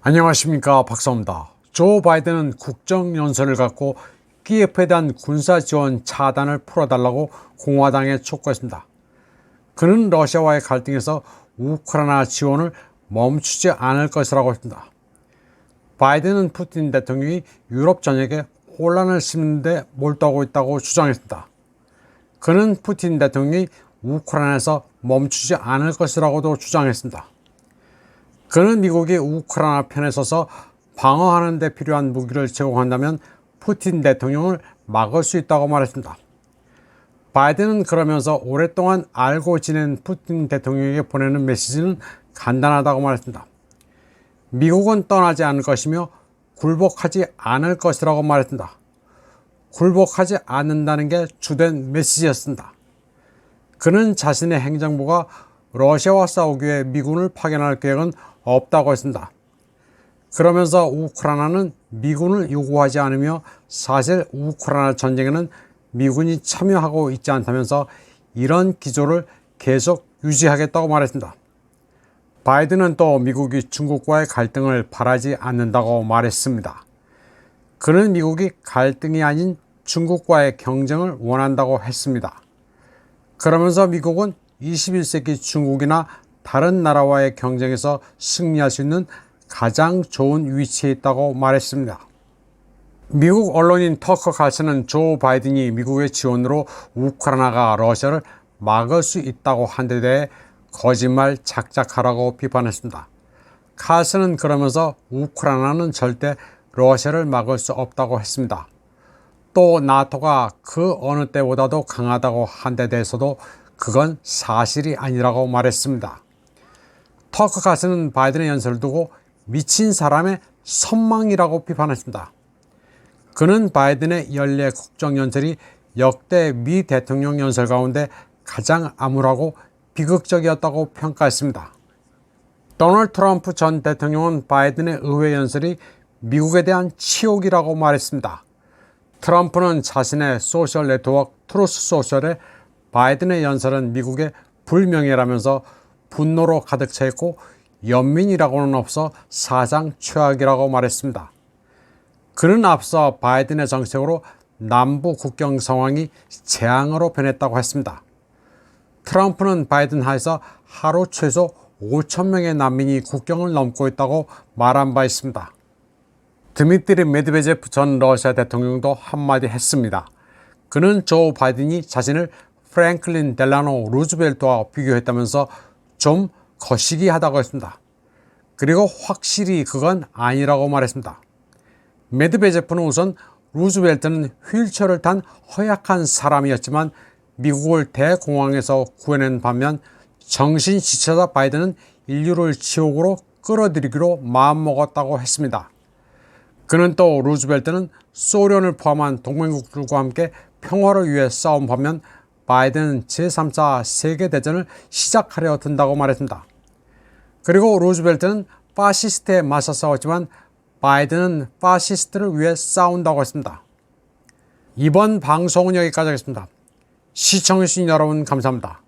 안녕하십니까, 박사입니다. 조 바이든은 국정연설을 갖고 키예프에 대한 군사지원 차단을 풀어달라고 공화당에 촉구했습니다. 그는 러시아와의 갈등에서 우크라이나 지원을 멈추지 않을 것이라고 했습니다. 바이든은 푸틴 대통령이 유럽 전역에 혼란을 심는 데 몰두하고 있다고 주장했습니다. 그는 푸틴 대통령이 우크라이나에서 멈추지 않을 것이라고도 주장했습니다. 그는 미국이 우크라이나 편에 서서 방어하는 데 필요한 무기를 제공한다면 푸틴 대통령을 막을 수 있다고 말했습니다. 바이든은 그러면서 오랫동안 알고 지낸 푸틴 대통령에게 보내는 메시지는 간단하다고 말했습니다. 미국은 떠나지 않을 것이며 굴복하지 않을 것이라고 말했습니다. 굴복하지 않는다는 게 주된 메시지였습니다. 그는 자신의 행정부가 러시아와 싸우기 위해 미군을 파견할 계획은 없다고 했습니다. 그러면서 우크라이나는 미군을 요구하지 않으며 사실 우크라이나 전쟁에는 미군이 참여하고 있지 않다면서 이런 기조를 계속 유지하겠다고 말했습니다. 바이든은 또 미국이 중국과의 갈등을 바라지 않는다고 말했습니다. 그는 미국이 갈등이 아닌 중국과의 경쟁을 원한다고 했습니다. 그러면서 미국은 21세기 중국이나 다른 나라와의 경쟁에서 승리할 수 있는 가장 좋은 위치에 있다고 말했습니다. 미국 언론인 터커 칼슨은 조 바이든이 미국의 지원으로 우크라이나가 러시아를 막을 수 있다고 한 데 대해 거짓말 작작하라고 비판했습니다. 칼슨은 그러면서 우크라이나는 절대 러시아를 막을 수 없다고 했습니다. 또 나토가 그 어느 때보다도 강하다고 한 데 대해서도 그건 사실이 아니라고 말했습니다. 터커 칼슨은 바이든의 연설을 두고 미친 사람의 선망이라고 비판했습니다. 그는 바이든의 연례 국정연설이 역대 미 대통령 연설 가운데 가장 암울하고 비극적이었다고 평가했습니다. 도널드 트럼프 전 대통령은 바이든의 의회 연설이 미국에 대한 치욕이라고 말했습니다. 트럼프는 자신의 소셜 네트워크 트루스 소셜에 바이든의 연설은 미국의 불명예라면서 분노로 가득 차 있고 연민이라고는 없어 사상 최악이라고 말했습니다. 그는 앞서 바이든의 정책으로 남부 국경 상황이 재앙으로 변했다고 했습니다. 트럼프는 바이든 하에서 하루 최소 5,000명의 난민이 국경을 넘고 있다고 말한 바 있습니다. 드미트리 메드베제프 전 러시아 대통령도 한마디 했습니다. 그는 조 바이든이 자신을 프랭클린 델라노 루즈벨트와 비교했다면서 좀 거시기하다고 했습니다. 그리고 확실히 그건 아니라고 말했습니다. 메드베제프는 우선 루즈벨트는 휠체어를 탄 허약한 사람이었지만 미국을 대공황에서 구해낸 반면 정신지체자 바이든은 인류를 지옥으로 끌어들이기로 마음먹었다고 했습니다. 그는 또 루즈벨트는 소련을 포함한 동맹국들과 함께 평화를 위해 싸운 반면 바이든은 제3차 세계대전을 시작하려 든다고 말했습니다. 그리고 루즈벨트는 파시스트에 맞서 싸웠지만 바이든은 파시스트를 위해 싸운다고 했습니다. 이번 방송은 여기까지 하겠습니다. 시청해주신 여러분 감사합니다.